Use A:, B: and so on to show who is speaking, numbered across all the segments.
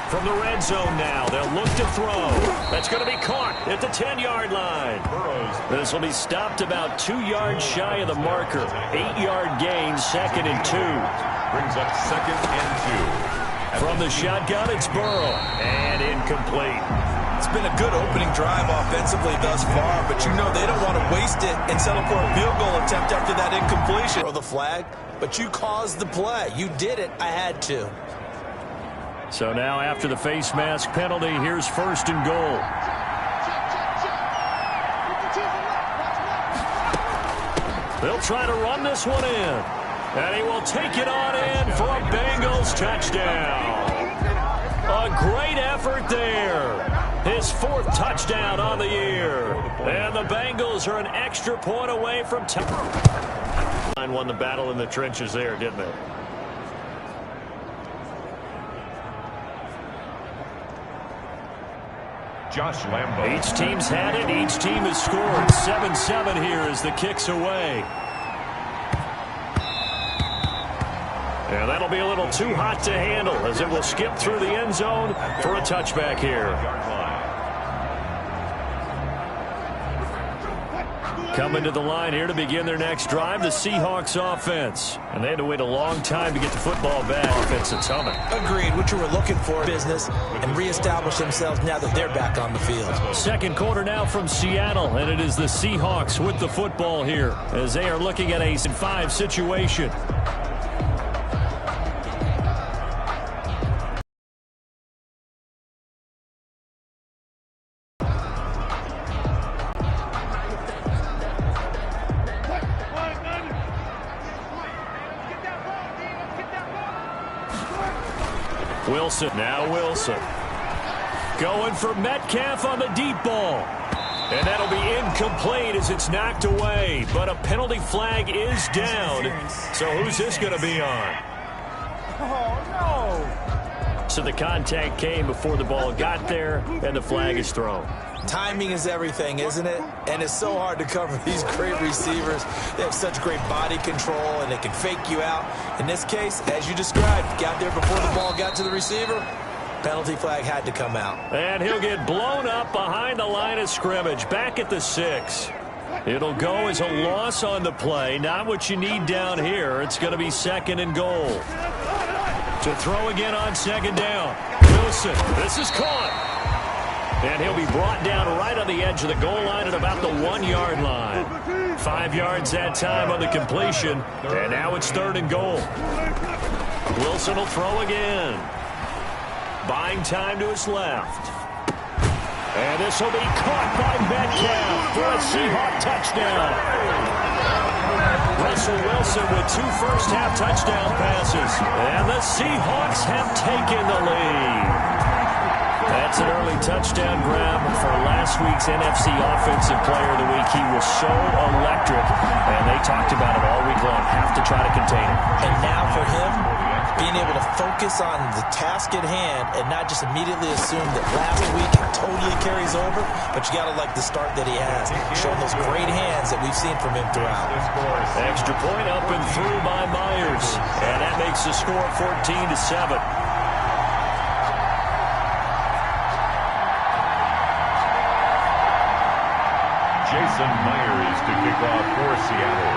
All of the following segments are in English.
A: From the red zone now, they'll look to throw. That's going to be caught at the 10-yard line. This will be stopped about 2 yards shy of the marker. 8-yard gain, 2nd and 2.
B: Brings up 2nd and 2.
A: From the shotgun, it's Burrow. And incomplete.
C: It's been a good opening drive offensively thus far, but you know they don't want to waste it and settle for a field goal attempt after that incompletion. Throw the flag, but you caused the play. You did it. I had to.
A: So now after the face mask penalty, here's 1st and goal. They'll try to run this one in. And he will take it on in for a Bengals touchdown. A great effort there. His 4th touchdown on the year. And the Bengals are an extra point away from won the battle in the trenches there, didn't they?
B: Josh Lambo.
A: Each team's had it. Each team has scored. 7-7 here as the kick's away. And that'll be a little too hot to handle as it will skip through the end zone for a touchback here. Coming to the line here to begin their next drive, the Seahawks offense. And they had to wait a long time to get the football back. Offense that's humming.
C: Agreed. What you were looking for, business, and reestablish themselves now that they're back on the field.
A: Second quarter now from Seattle, and it is the Seahawks with the football here as they are looking at a 5 situation. Wilson, now Wilson. Going for Metcalf on the deep ball. And that'll be incomplete as it's knocked away. But a penalty flag is down. So who's this going to be on?
D: Oh, no.
A: So the contact came before the ball got there, and the flag is thrown.
C: Timing is everything, isn't it? And it's so hard to cover these great receivers. They have such great body control, and they can fake you out. In this case, as you described, got there before the ball got to the receiver. Penalty flag had to come out.
A: And he'll get blown up behind the line of scrimmage, back at the 6. It'll go as a loss on the play. Not what you need down here. It's going to be 2nd and goal. To throw again on 2nd down. Wilson, this is caught. And he'll be brought down right on the edge of the goal line at about the 1-yard line. 5 yards that time on the completion. And now it's 3rd and goal. Wilson will throw again. Buying time to his left. And this will be caught by Metcalf for a Seahawk touchdown. Russell Wilson with 2 first-half touchdown passes. And the Seahawks have taken the lead. That's an early touchdown grab for last week's NFC Offensive Player of the Week. He was so electric, and they talked about it all week long. Have to try to contain him.
C: And now for him, being able to focus on the task at hand and not just immediately assume that last week totally carries over, but you got to like the start that he has, showing those great hands that we've seen from him throughout.
A: Extra point up and through by Myers, and that makes the score 14-7.
B: Jason Myers to kick off for Seattle.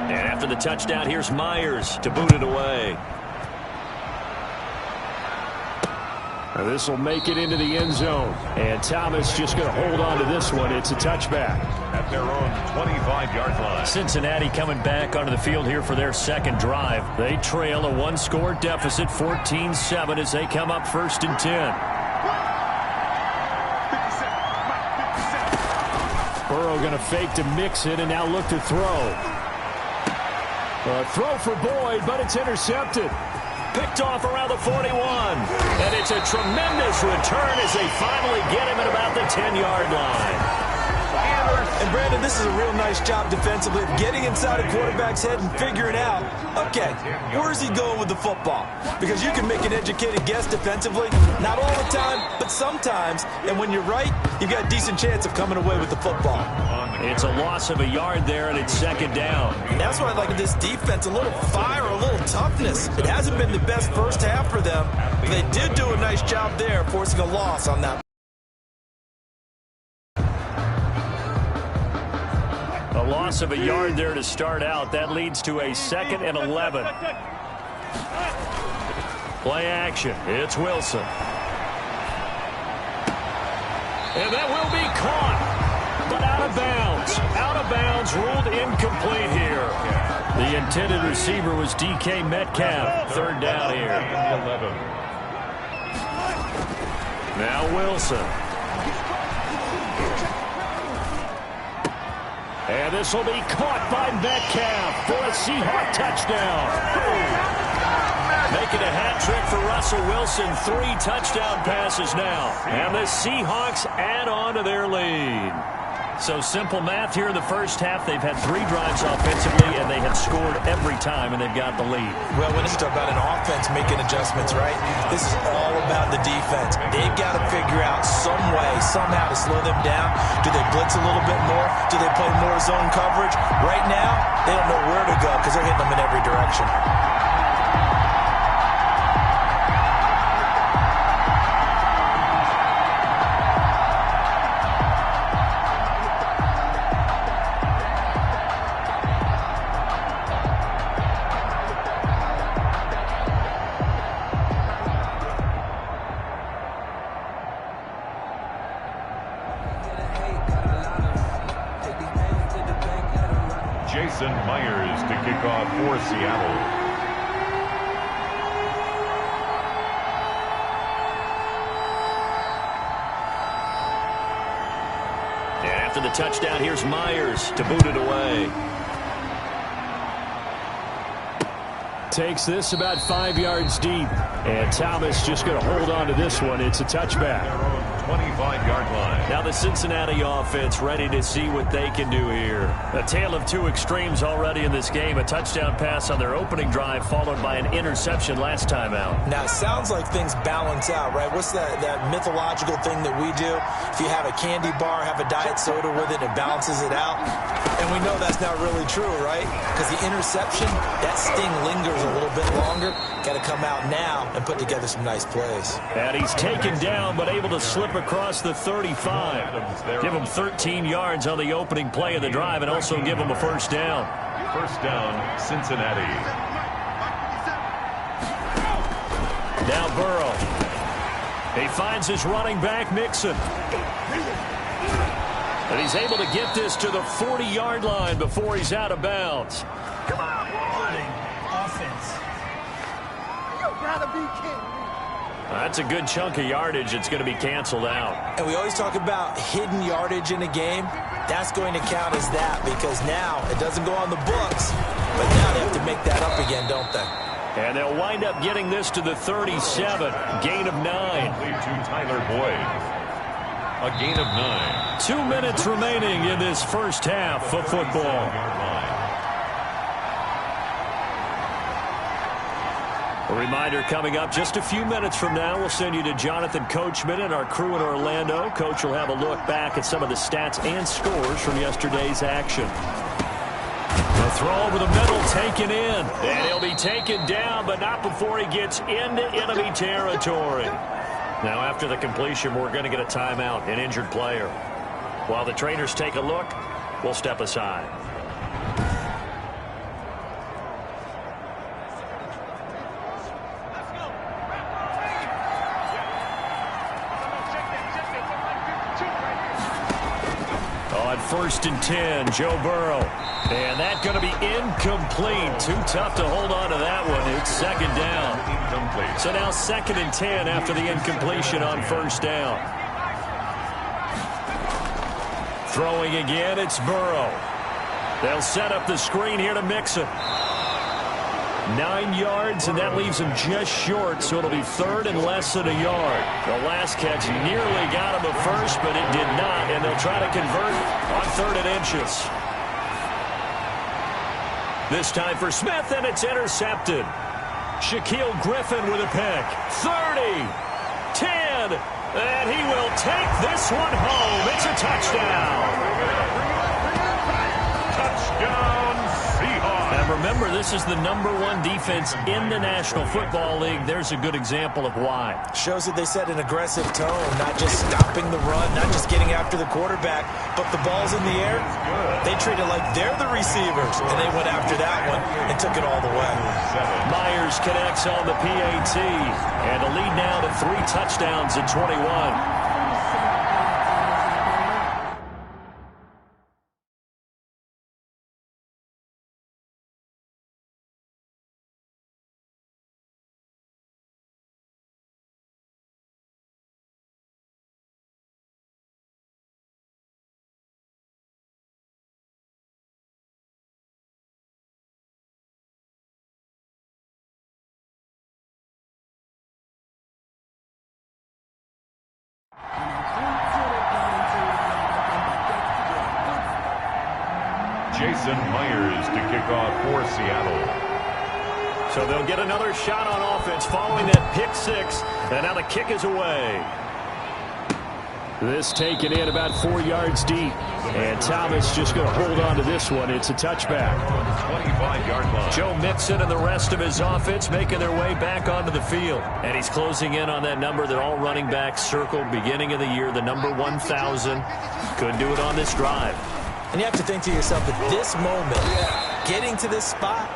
A: And after the touchdown, here's Myers to boot it away. This will make it into the end zone. And Thomas just going to hold on to this one. It's a touchback.
B: At their own 25-yard line.
A: Cincinnati coming back onto the field here for their second drive. They trail a 1-score deficit, 14-7, as they come up 1st and 10. Burrow going to fake to mix it and now look to throw. A throw for Boyd, but it's intercepted. Picked off around the 41. And it's a tremendous return as they finally get him at about the 10-yard line.
C: And Brandon, this is a real nice job defensively of getting inside a quarterback's head and figuring out, okay, where is he going with the football? Because you can make an educated guess defensively, not all the time, but sometimes. And when you're right, you've got a decent chance of coming away with the football.
A: It's a loss of a yard there, and it's second down.
C: And that's why I like this defense, a little fire, a little toughness. It hasn't been the best first half for them, but they did do a nice job there, forcing a loss on that.
A: A loss of a yard there to start out. That leads to a 2nd and 11. Play action. It's Wilson. And that will be caught, but out of bounds. Out of bounds, ruled incomplete here. The intended receiver was DK Metcalf. Third down here. Now Wilson. And this will be caught by Metcalf for a Seahawks touchdown. Making a hat trick for Russell Wilson. 3 touchdown passes now. And the Seahawks add on to their lead. So simple math here in the first half. They've had 3 drives offensively, and they have scored every time, and they've got the lead.
C: Well, when you talk about an offense making adjustments, right, this is all about the defense. They've got to figure out some way, somehow to slow them down. Do they blitz a little bit more? Do they play more zone coverage? Right now, they don't know where to go because they're hitting them in every direction.
B: Myers to kick off for Seattle.
A: And after the touchdown, here's Myers to boot it away. Takes this about 5 yards deep. And Thomas just going to hold on to this one. It's a touchback.
B: 25-yard line.
A: Now the Cincinnati offense ready to see what they can do here. A tale of 2 extremes already in this game. A touchdown pass on their opening drive followed by an interception last time out.
C: Now it sounds like things balance out, right? What's that mythological thing that we do? If you have a candy bar, have a diet soda with it, it balances it out. And we know that's not really true, right? Because the interception, that sting lingers a little bit longer. Got to come out now and put together some nice plays.
A: And he's taken down but able to slip across the 35. Give him 13 yards on the opening play of the drive and also give him a first down.
B: First down, Cincinnati.
A: Now Burrow. He finds his running back, Mixon. And he's able to get this to the 40-yard line before he's out of bounds.
D: Come on, offense. You gotta be kidding me.
A: That's a good chunk of yardage. It's going to be canceled out.
C: And we always talk about hidden yardage in a game. That's going to count as that because now it doesn't go on the books. But now they have to make that up again, don't they?
A: And they'll wind up getting this to the 37. Gain of 9.
B: Lead to Tyler Boyd. A gain of 9.
A: 2 minutes remaining in this first half of football. A reminder coming up just a few minutes from now. We'll send you to Jonathan Coachman and our crew in Orlando. Coach will have a look back at some of the stats and scores from yesterday's action. The throw over the middle taken in. And he'll be taken down, but not before he gets into enemy territory. Now, after the completion, we're going to get a timeout, an injured player. While the trainers take a look, we'll step aside. On 1st and 10, Joe Burrow. And that's going to be incomplete. Too tough to hold on to that one. It's second down.
B: Incomplete.
A: So now 2nd and 10 after the incompletion on first down. Throwing again, it's Burrow. They'll set up the screen here to Mixon. 9 yards, and that leaves him just short, so it'll be 3rd and less than a yard. The last catch nearly got him a first, but it did not, and they'll try to convert on 3rd and inches. This time for Smith, and it's intercepted. Shaquille Griffin with a pick. 30, 10, and he will take this one home. It's a touchdown.
B: Touchdown, Seahawks.
A: And remember, this is the #1 defense in the National Football League. There's a good example of why.
C: Shows that they set an aggressive tone, not just stopping the run, not just getting after the quarterback, but the ball's in the air. They treat it like they're the receivers, and they went after that one and took it all the way.
A: Myers connects on the PAT, and a lead now to 3 touchdowns at 21.
B: Jason Myers to kick off for Seattle.
A: So they'll get another shot on offense following that pick 6, and now the kick is away. This taken in about 4 yards deep, and Thomas just going to hold on to this one. It's a touchback.
B: 25-yard line.
A: Joe Mixon and the rest of his offense making their way back onto the field, and he's closing in on that number that all running backs circled beginning of the year, the number 1,000. Couldn't do it on this drive.
C: And you have to think to yourself, at this moment, getting to this spot,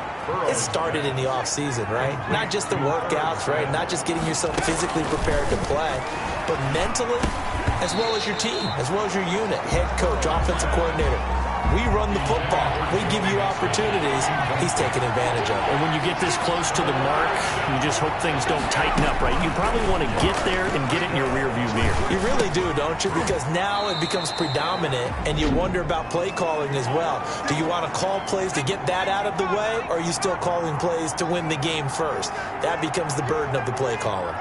C: it started in the offseason, right? Not just the workouts, right? Not just getting yourself physically prepared to play, but mentally, as well as your team, as well as your unit, head coach, offensive coordinator. We run the football. We give you opportunities. He's taking advantage of it.
A: And when you get this close to the mark, you just hope things don't tighten up, right? You probably want to get there and get it in your rearview mirror.
C: You really do, don't you? Because now it becomes predominant, and you wonder about play calling as well. Do you want to call plays to get that out of the way, or are you still calling plays to win the game first? That becomes the burden of the play caller.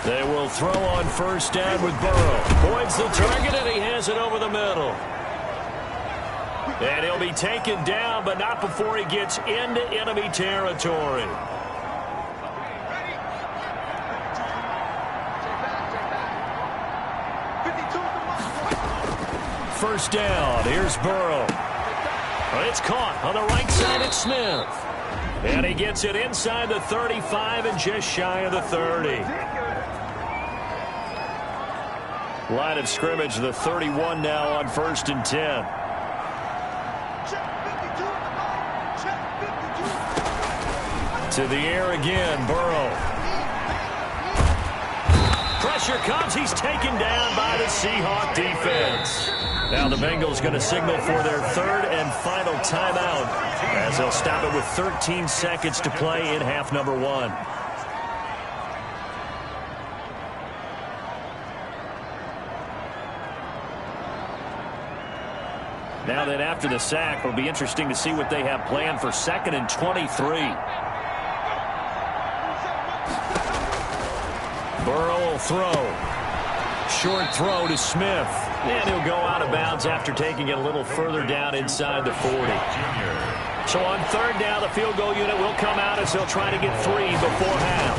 A: They will throw on first down with Burrow. Points the target, and he has it over the middle. And he'll be taken down, but not before he gets into enemy territory. First down. Here's Burrow. It's caught on the right side. It's Smith. And he gets it inside the 35 and just shy of the 30. Line of scrimmage, the 31 now on 1st and 10. To the air again, Burrow. Pressure comes. He's taken down by the Seahawks defense. Now the Bengals going to signal for their 3rd and final timeout as they'll stop it with 13 seconds to play in half number 1. Now then, after the sack, it'll be interesting to see what they have planned for 2nd and 23. Burrow will throw. Short throw to Smith. And he'll go out of bounds after taking it a little further down inside the 40. So on 3rd down, the field goal unit will come out as they'll try to get 3 before half.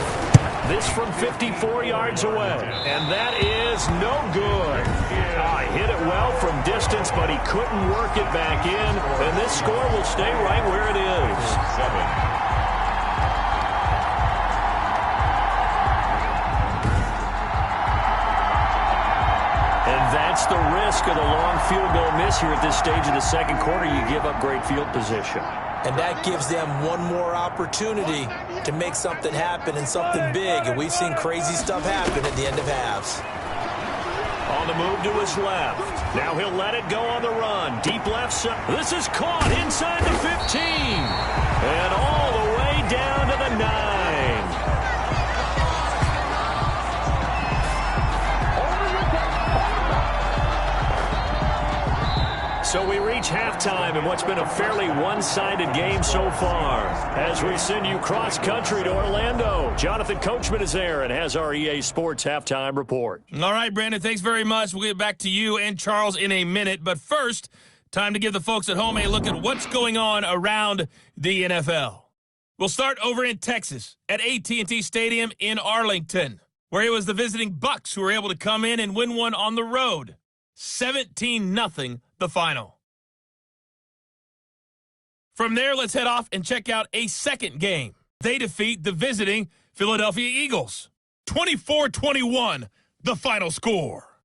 A: This from 54 yards away. And that is no good. He hit it well from distance, but he couldn't work it back in. And this score will stay right where it is.
B: 7.
A: That's the risk of the long field goal miss here at this stage of the 2nd quarter. You give up great field position.
C: And that gives them one more opportunity to make something happen and something big. And we've seen crazy stuff happen at the end of halves.
A: On the move to his left. Now he'll let it go on the run. Deep left side. This is caught inside the 15. And all the way down to the 9. So we reach halftime in what's been a fairly one-sided game so far. As we send you cross-country to Orlando, Jonathan Coachman is there and has our EA Sports halftime report.
E: All right, Brandon, thanks very much. We'll get back to you and Charles in a minute. But first, time to give the folks at home a look at what's going on around the NFL. We'll start over in Texas at AT&T Stadium in Arlington, where it was the visiting Bucs who were able to come in and win one on the road. 17-0 the final. From there, let's head off and check out a second game. They defeat the visiting Philadelphia Eagles. 24-21, the final score.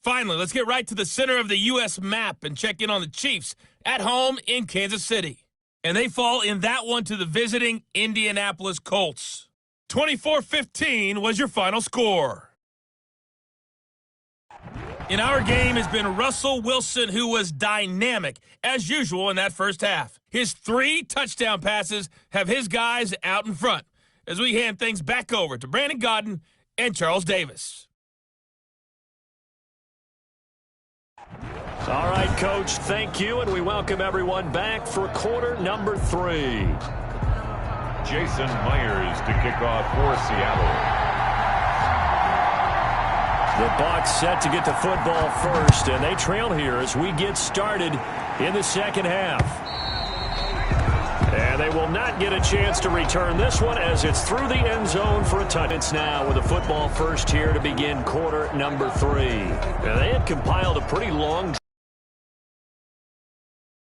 E: Finally, let's get right to the center of the U.S. map and check in on the Chiefs at home in Kansas City. And they fall in that one to the visiting Indianapolis Colts. 24-15 was your final score. In our game has been Russell Wilson, who was dynamic, as usual, in that first half. His 3 touchdown passes have his guys out in front, as we hand things back over to Brandon Godden and Charles Davis.
A: All right, Coach, thank you, and we welcome everyone back for quarter number 3.
B: Jason Myers to kick off for Seattle.
A: The Bucs set to get the football first, and they trail here as we get started in the second half. And they will not get a chance to return this one as it's through the end zone for a touchdown. It's now with the football first here to begin quarter number 3. And they had compiled a pretty long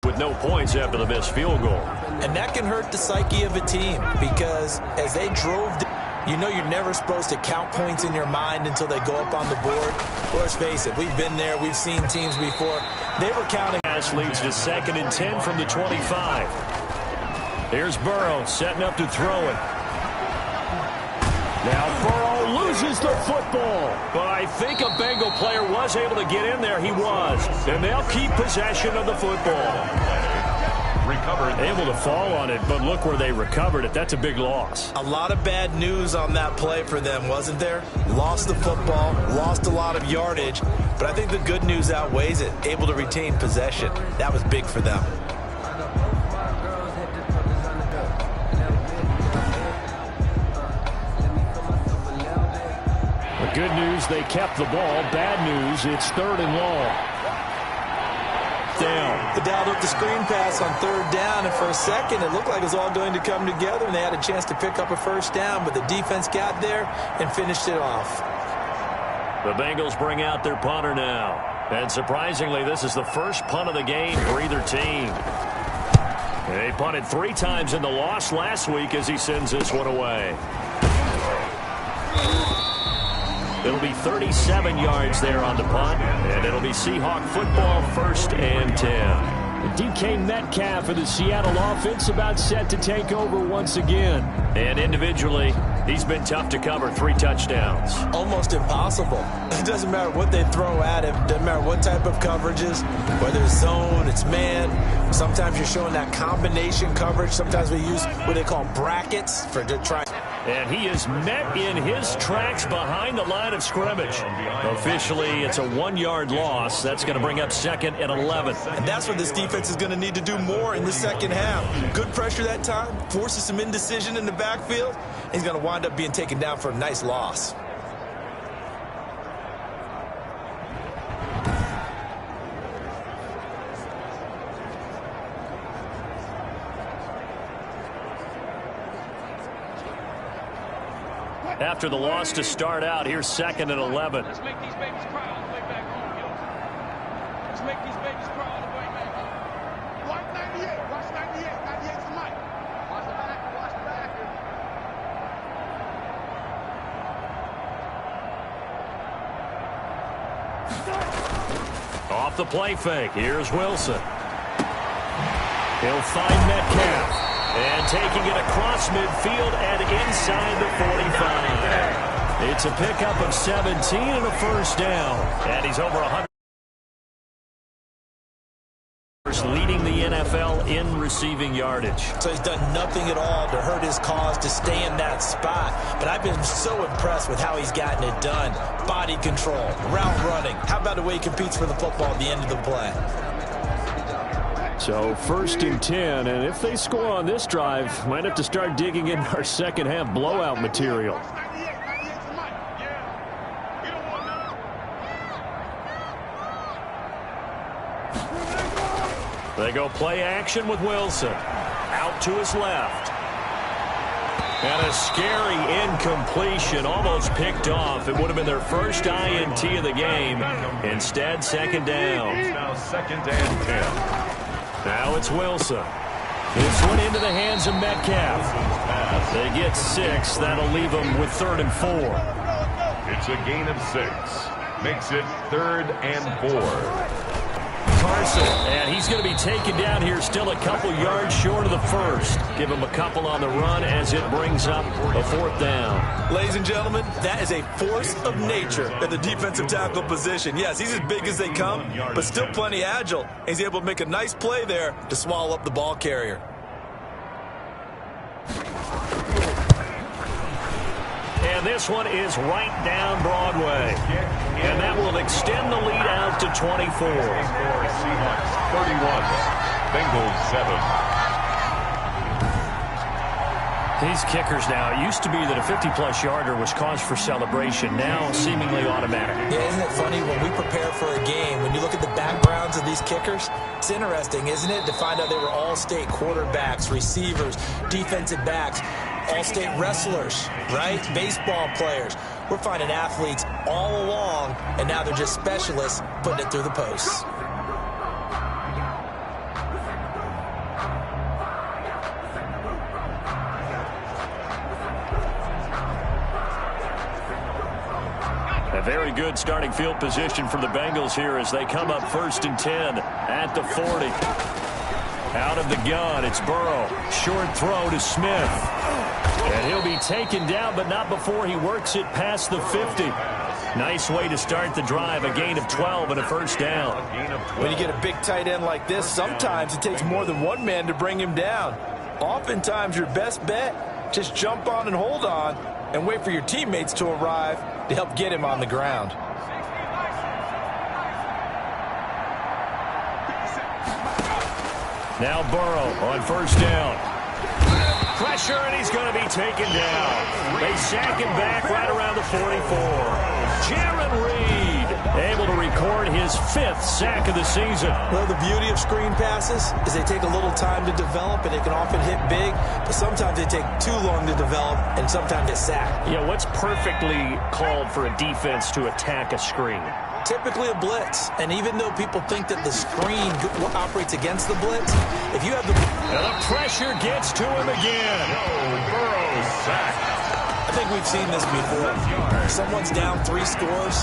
A: with no points after the missed field goal.
C: And that can hurt the psyche of a team because as they drove, you know you're never supposed to count points in your mind until they go up on the board. Let's face it, we've been there. We've seen teams before. They were counting.
A: Pass leads to 2nd and 10 from the 25. Here's Burrow setting up to throw it. Now Burrow loses the football. But I think a Bengal player was able to get in there. He was. And they'll keep possession of the football.
B: Recovered.
A: Able to fall on it, but look where they recovered it. That's a big loss.
C: A lot of bad news on that play for them, wasn't there? Lost the football, lost a lot of yardage, but I think the good news outweighs it. Able to retain possession. That was big for them.
A: The good news, they kept the ball. Bad news, it's 3rd and long. Down.
C: They dialed up the screen pass on 3rd down, and for a second it looked like it was all going to come together, and they had a chance to pick up a first down, but the defense got there and finished it off.
A: The Bengals bring out their punter now. And surprisingly, this is the first punt of the game for either team. They punted 3 times in the loss last week as he sends this one away. It'll be 37 yards there on the punt, and it'll be Seahawk football 1st and 10. DK Metcalf of the Seattle offense about set to take over once again. And individually, he's been tough to cover. 3 touchdowns.
C: Almost impossible. It doesn't matter what they throw at him. Doesn't matter what type of coverages, whether it's zone, it's man. Sometimes you're showing that combination coverage. Sometimes we use what they call brackets to try.
A: And he is met in his tracks behind the line of scrimmage. Officially, it's a 1-yard loss. That's going to bring up 2nd and 11.
C: And that's what this defense is going to need to do more in the second half. Good pressure that time, forces some indecision in the backfield. He's going to wind up being taken down for a nice loss.
A: After the loss to start out, here's 2nd and 11.
F: Let's make these babies cry all the way back home, yo. Let's make these babies cry all the way back home. Watch 98. Watch 98. 98's the mic. Watch the back. Watch the back.
A: Off the play fake. Here's Wilson. He'll find Metcalf. And taking it across midfield and inside the 45. It's a pickup of 17 and a first down. And he's over 100. Leading the NFL in receiving yardage.
C: So he's done nothing at all to hurt his cause to stay in that spot. But I I've been so impressed with how he's gotten it done. Body control, route running. How about the way he competes for the football at the end of the play?
A: So 1st and 10, and if they score on this drive, might have to start digging in our second half blowout material. They go play action with Wilson. Out to his left. And a scary incompletion, almost picked off. It would have been their first INT of the game. Instead, second down.
B: It's now 2nd and 10.
A: Now it's Wilson. This one into the hands of Metcalf. They get 6. That'll leave them with 3rd and 4.
B: It's a gain of 6. Makes it 3rd and 4.
A: Carson, and he's going to be taken down here still a couple yards short of the first. Give him a couple on the run as it brings up a 4th down.
C: Ladies and gentlemen, that is a force of nature at the defensive tackle position. Yes, he's as big as they come, but still plenty agile. He's able to make a nice play there to swallow up the ball carrier.
A: And this one is right down Broadway. And that will extend the lead out to 24.
B: Seahawks 31, Bengals 7.
A: These kickers now, it used to be that a 50-plus yarder was cause for celebration. Now seemingly automatic.
C: Yeah, isn't it funny when we prepare for a game, when you look at the backgrounds of these kickers, it's interesting, isn't it, to find out they were all-state quarterbacks, receivers, defensive backs, all-state wrestlers, right? Baseball players. We're finding athletes all along, and now they're just specialists putting it through the posts.
A: A very good starting field position for the Bengals here as they come up 1st and 10 at the 40. Out of the gun, it's Burrow. Short throw to Smith. And he'll be taken down, but not before he works it past the 50. Nice way to start the drive, a gain of 12 and a 1st down.
C: When you get a big tight end like this, sometimes it takes more than one man to bring him down. Oftentimes, your best bet, just jump on and hold on and wait for your teammates to arrive to help get him on the ground.
A: Now Burrow on 1st down. Pressure, and he's going to be taken down. They sack him back right around the 44. Jaron Reed able to record his 5th sack of the season.
C: Well, the beauty of screen passes is they take a little time to develop, and they can often hit big, but sometimes they take too long to develop, and sometimes get sacked.
A: Yeah, what's perfectly called for a defense to attack a screen?
C: Typically a blitz, and even though people think that the screen operates against the blitz, if you have the...
A: And the pressure gets to him again.
B: Burrow sacked.
C: I think we've seen this before. Someone's down 3 scores.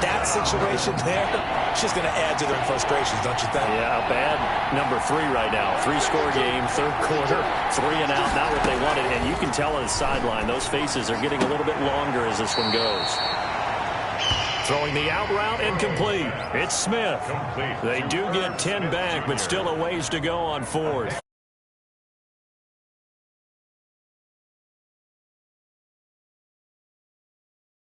C: That situation there, it's just going to add to their frustrations, don't you think?
A: Yeah, a bad number 3 right now. 3-score game, 3rd quarter, 3 and out, not what they wanted. And you can tell on the sideline, those faces are getting a little bit longer as this one goes. Throwing the out route incomplete. It's Smith. They do get 10 back, but still a ways to go on 4th.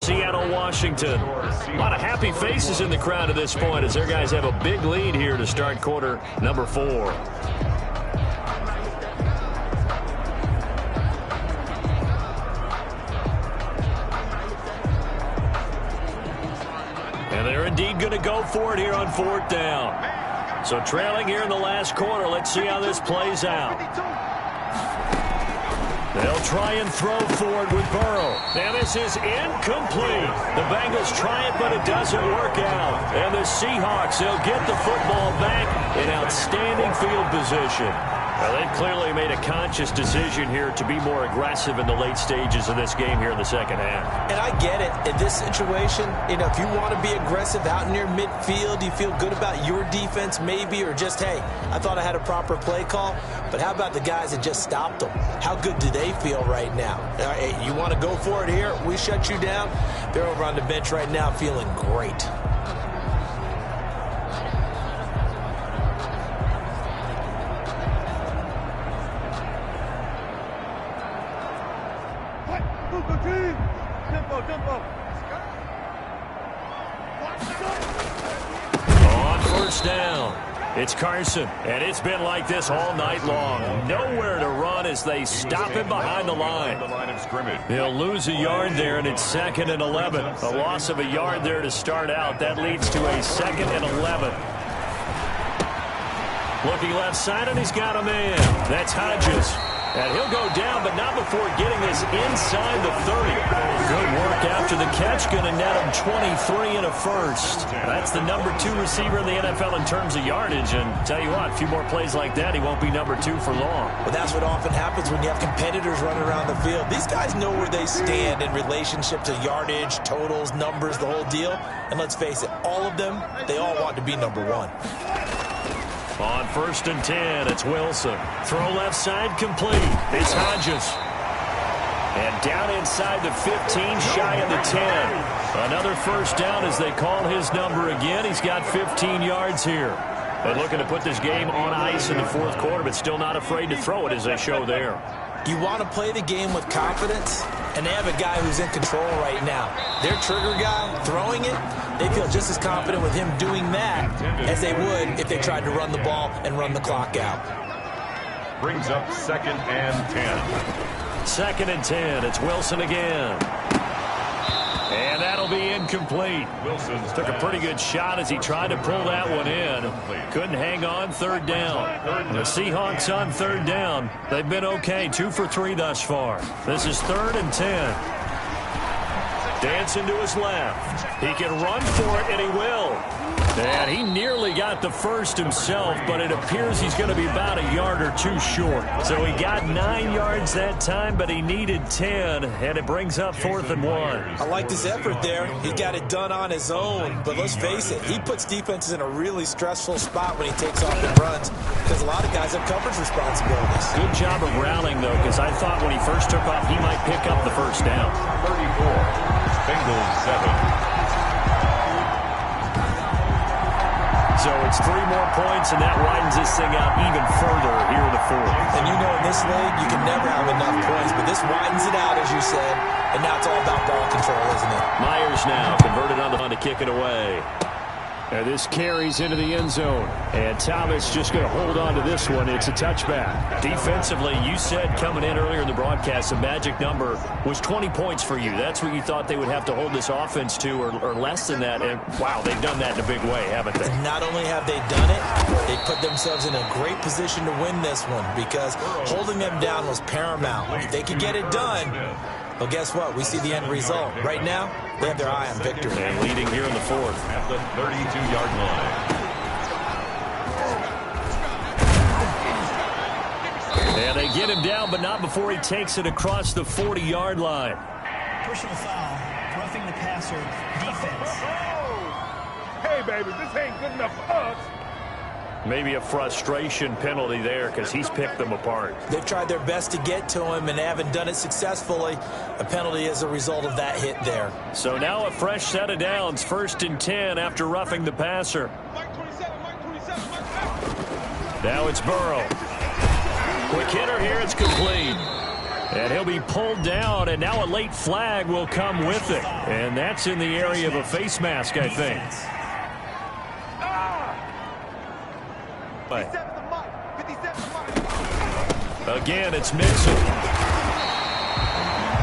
A: Seattle, Washington. A lot of happy faces in the crowd at this point as their guys have a big lead here to start quarter number 4. And they're indeed going to go for it here on 4th down. So trailing here in the last quarter. Let's see how this plays out. They'll try and throw forward with Burrow. And this is incomplete. The Bengals try it, but it doesn't work out. And the Seahawks, they'll get the football back in outstanding field position. Well, they've clearly made a conscious decision here to be more aggressive in the late stages of this game here in the second half.
C: And I get it. In this situation, if you want to be aggressive out near midfield, you feel good about your defense maybe, or just, hey, I thought I had a proper play call. But how about the guys that just stopped them? How good do they feel right now? Hey, you want to go for it here? We shut you down. They're over on the bench right now feeling great.
A: On first down, it's Carson, and it's been like this all night long. Nowhere to run as they stop him behind the line. He'll lose a yard there, and it's 2nd and 11. A loss of a yard there to start out. That leads to a 2nd and 11. Looking left side, and he's got a man. That's Hodges. And he'll go down, but not before getting this inside the 30. Good work after the catch. Going to net him 23 and a first. That's the number 2 receiver in the NFL in terms of yardage. And tell you what, a few more plays like that, he won't be number 2 for long.
C: Well, that's what often happens when you have competitors running around the field. These guys know where they stand in relationship to yardage, totals, numbers, the whole deal. And let's face it, all of them, they all want to be number 1.
A: On 1st and 10, it's Wilson. Throw left side complete. It's Hodges. And down inside the 15, shy of the 10. Another first down as they call his number again. He's got 15 yards here. They're looking to put this game on ice in the 4th quarter, but still not afraid to throw it as they show there.
C: You want to play the game with confidence, and they have a guy who's in control right now. Their trigger guy throwing it, they feel just as confident with him doing that as they would if they tried to run the ball and run the clock out.
B: Brings up 2nd and 10.
A: 2nd and 10. It's Wilson again. And that'll be incomplete. Wilson took a pretty good shot as he tried to pull that one in. Couldn't hang on 3rd down. The Seahawks on 3rd down. They've been okay. 2 for 3 thus far. This is 3rd and 10. Dancing to his left. He can run for it, and he will. And he nearly got the first himself, but it appears he's going to be about a yard or 2 short. So he got 9 yards that time, but he needed 10, and it brings up 4th and 1.
C: I like this effort there. He got it done on his own, but let's face it, he puts defenses in a really stressful spot when he takes off and runs because a lot of guys have coverage responsibilities.
A: Good job of rallying, though, because I thought when he first took off, he might pick up the first down.
B: 34. Bengals 7.
A: So it's 3 more points, and that widens this thing out even further here in the 4th.
C: And you know in this league, you can never have enough points, but this widens it out, as you said, and now it's all about ball control, isn't it?
A: Myers now converted on the to kick it away. And this carries into the end zone. And Thomas just going to hold on to this one. It's a touchback. Defensively, you said coming in earlier in the broadcast, the magic number was 20 points for you. That's what you thought they would have to hold this offense to or less than that. And, wow, they've done that in a big way, haven't they?
C: And not only have they done it, they put themselves in a great position to win this one because holding them down was paramount. If they could get it done, well, guess what? We see the end result. Right now, they have their eye on victory.
A: And leading here in the 4th.
B: At the 32-yard line.
A: And they get him down, but not before he takes it across the 40-yard line.
D: Personal foul, roughing the passer, defense.
F: Hey, baby, this ain't good enough for us.
A: Maybe a frustration penalty there because he's picked them apart.
C: They've tried their best to get to him and they haven't done it successfully. A penalty as a result of that hit there.
A: So now a fresh set of downs, 1st and 10 after roughing the passer.
F: Mike 27, Mike 27, Mike.
A: Now it's Burrow. Quick hitter here, it's complete. And he'll be pulled down, and now a late flag will come with it. And that's in the area of a face mask, I think. Again, it's Mixon.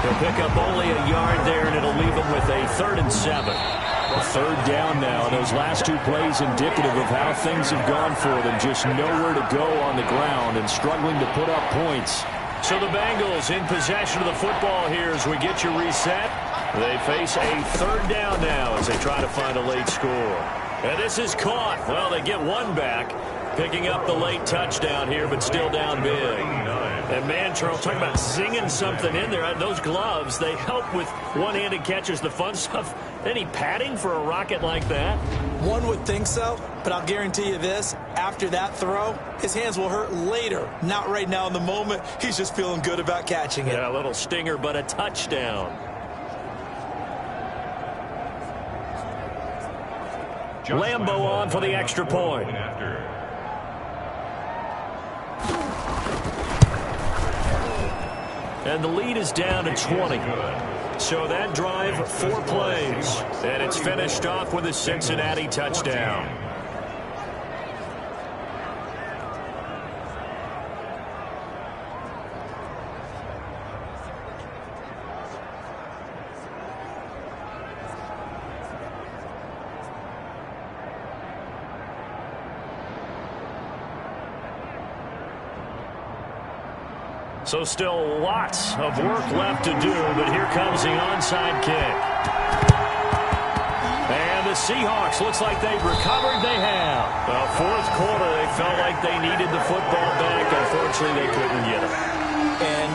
A: He'll pick up only a yard there, and it'll leave him with a 3rd and 7. A 3rd down now. Those last 2 plays indicative of how things have gone for them. Just nowhere to go on the ground and struggling to put up points. So the Bengals in possession of the football here as we get you reset. They face a 3rd down now as they try to find a late score. And this is caught. Well, they get one back. Picking up the late touchdown here, but still down big. And man, Charles, talking about zinging something in there. Those gloves, they help with one-handed catches, the fun stuff. Any padding for a rocket like that?
C: One would think so, but I'll guarantee you this. After that throw, his hands will hurt later. Not right now in the moment. He's just feeling good about catching it.
A: Yeah, a little stinger, but a touchdown. Lambo on for the extra point. And the lead is down to 20. So that drive, 4 plays. And it's finished off with a Cincinnati touchdown. So still lots of work left to do, but here comes the onside kick. And the Seahawks, looks like they've recovered. They have. The fourth quarter, they felt like they needed the football back. Unfortunately, they couldn't get it.
C: And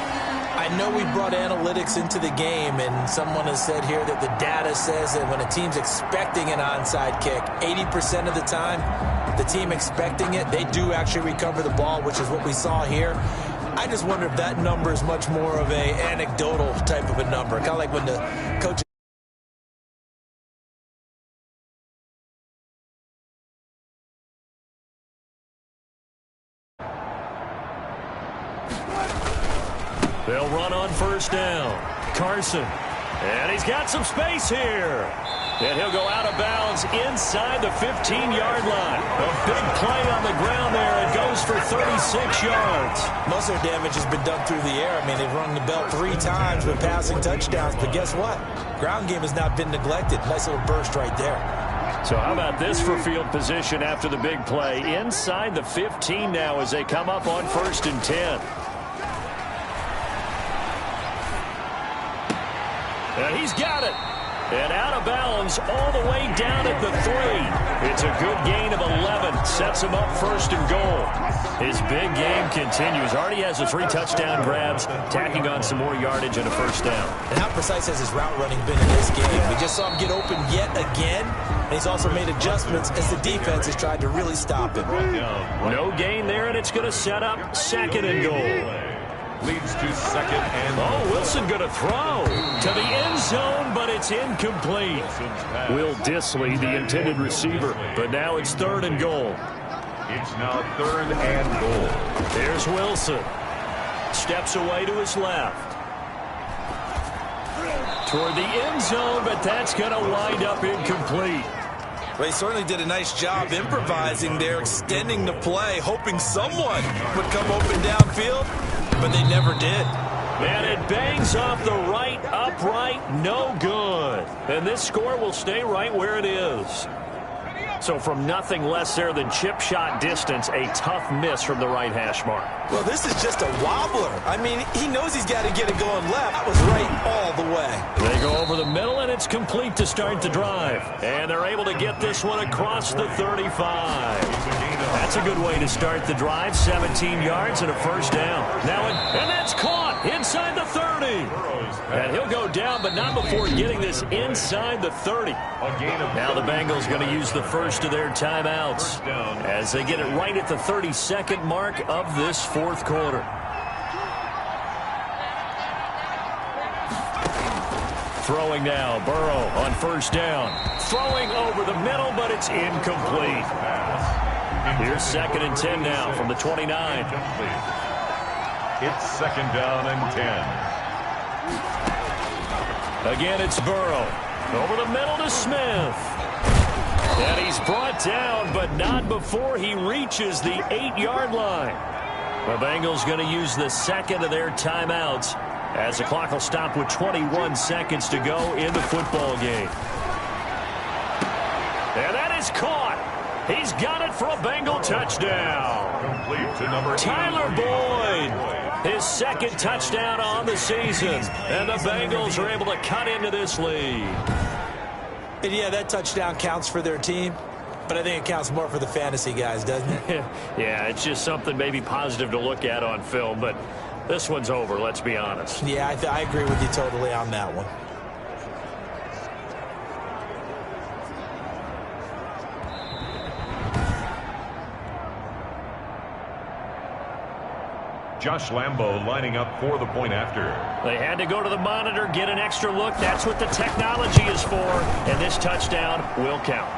C: I know we brought analytics into the game, and someone has said here that the data says that when a team's expecting an onside kick, 80% of the time, the team expecting it, they do actually recover the ball, which is what we saw here. I just wonder if that number is much more of a anecdotal type of a number, kind of like when the coach.
A: They'll run on first down. Carson. And he's got some space here. And he'll go out of bounds inside the 15-yard line. A big play on the ground there. It goes for 36 yards.
C: Most of their damage has been done through the air. I mean, they've rung the bell 3 times with passing touchdowns. But guess what? Ground game has not been neglected. Nice little burst right there.
A: So how about this for field position after the big play? Inside the 15 now as they come up on 1st and 10. And he's got it. And out of bounds all the way down at the 3. It's a good gain of 11. Sets him up 1st and goal. His big game continues. Already has the 3 touchdown grabs, tacking on some more yardage and a 1st down.
C: And how precise has his route running been in this game? We just saw him get open yet again. And he's also made adjustments as the defense has tried to really stop him.
A: No gain there, and it's going to set up 2nd and goal.
B: Leads to 2nd and
A: Oh, Wilson going to throw to the end zone, but it's incomplete. Will Dissly, the intended receiver, but now it's 3rd and goal.
B: It's now 3rd and goal.
A: Here's Wilson. Steps away to his left. Toward the end zone, but that's going to wind up incomplete.
C: Well, he certainly did a nice job improvising there, extending the play, hoping someone would come open downfield, but they never did.
A: And it bangs off the right upright, no good. And this score will stay right where it is. So from nothing less there than chip shot distance, a tough miss from the right hash mark.
C: Well, this is just a wobbler. I mean, he knows he's got to get it going left. That was right all the way.
A: They go over the middle, and it's complete to start the drive. And they're able to get this one across the 35. That's a good way to start the drive. 17 yards and a 1st down. Now, and that's caught inside the 30. And he'll go down, but not before getting this inside the 30. Now the Bengals going to use the first of their timeouts as they get it right at the 32nd mark of this 4th quarter. Throwing now, Burrow on 1st down. Throwing over the middle, but it's incomplete. Here's 2nd and 10 now from the 29.
B: It's 2nd down and 10.
A: Again, it's Burrow. Over the middle to Smith. And he's brought down, but not before he reaches the 8-yard line. The Bengals going to use the 2nd of their timeouts as the clock will stop with 21 seconds to go in the football game. And that is caught. He's got it for a Bengal touchdown.
B: Complete to number
A: Tyler Boyd. His 2nd touchdown on the season. And the Bengals are able to cut into this lead.
C: And yeah, that touchdown counts for their team, but I think it counts more for the fantasy guys, doesn't it?
A: Yeah, it's just something maybe positive to look at on film, but this one's over, let's be honest.
C: Yeah, I agree with you totally on that one.
B: Josh Lambo lining up for the point after.
A: They had to go to the monitor, get an extra look. That's what the technology is for. And this touchdown will count.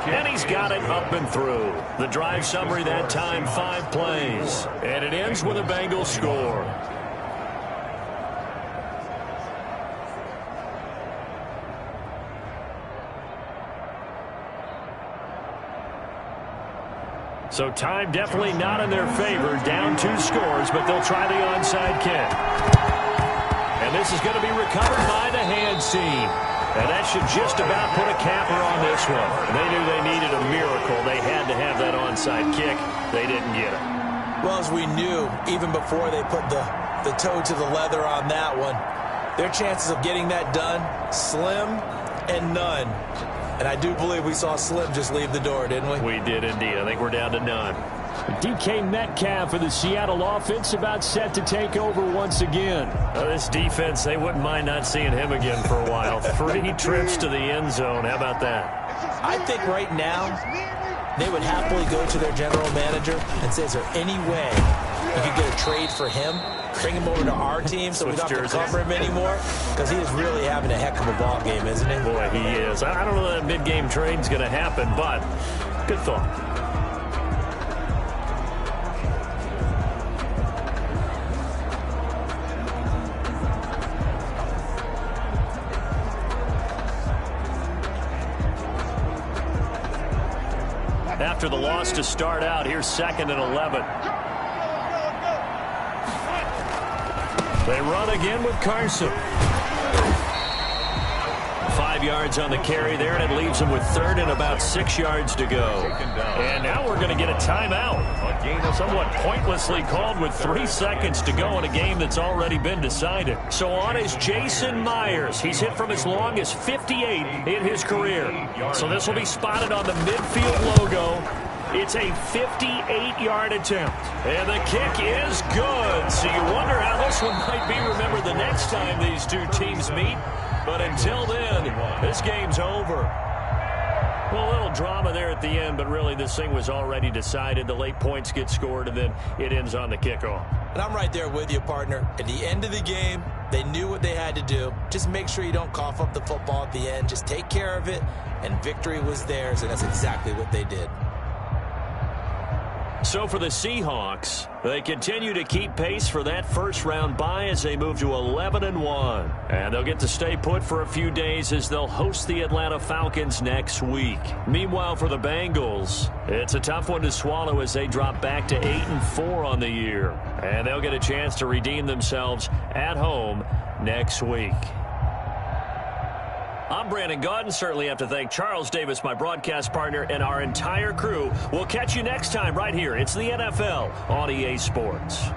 A: And he's got it up and through. The drive summary that time, 5 plays. And it ends with a Bengals score. So time definitely not in their favor. Down 2 scores, but they'll try the onside kick. And this is going to be recovered by the hands team. And that should just about put a capper on this one. They knew they needed a miracle. They had to have that onside kick. They didn't get it.
C: Well, as we knew, even before they put the toe to the leather on that one, their chances of getting that done, slim and none. And I do believe we saw Slim just leave the door, didn't we?
A: We did indeed. I think we're down to none. DK Metcalf for the Seattle offense about set to take over once again. This defense, they wouldn't mind not seeing him again for a while. 3 trips to the end zone. How about that?
C: I think right now they would happily go to their general manager and say, is there any way you could get a trade for him? Bring him over to our team so we don't have to cover him anymore? Because he is really having a heck of a ball game, isn't he?
A: Boy, he is. I don't know that mid-game trade's going to happen, but good thought. After the loss to start out, here's 2nd and 11. They run again with Carson. 5 yards on the carry there, and it leaves them with 3rd and about 6 yards to go. And now we're going to get a timeout. Somewhat pointlessly called with 3 seconds to go in a game that's already been decided. So on is Jason Myers. He's hit from as long as 58 in his career. So this will be spotted on the midfield logo. It's a 58-yard attempt. And the kick is good. So you wonder how this one might be remembered the next time these two teams meet. But until then, this game's over. Well, a little drama there at the end, but really this thing was already decided. The late points get scored, and then it ends on the kickoff.
C: And I'm right there with you, partner. At the end of the game, they knew what they had to do. Just make sure you don't cough up the football at the end. Just take care of it, and victory was theirs, and that's exactly what they did.
A: So for the Seahawks, they continue to keep pace for that first-round bye as they move to 11-1. And they'll get to stay put for a few days as they'll host the Atlanta Falcons next week. Meanwhile, for the Bengals, it's a tough one to swallow as they drop back to 8-4 on the year. And they'll get a chance to redeem themselves at home next week. I'm Brandon Gaudin. Certainly have to thank Charles Davis, my broadcast partner, and our entire crew. We'll catch you next time right here. It's the NFL on EA Sports.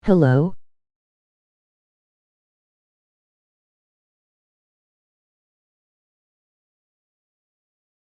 G: Hello,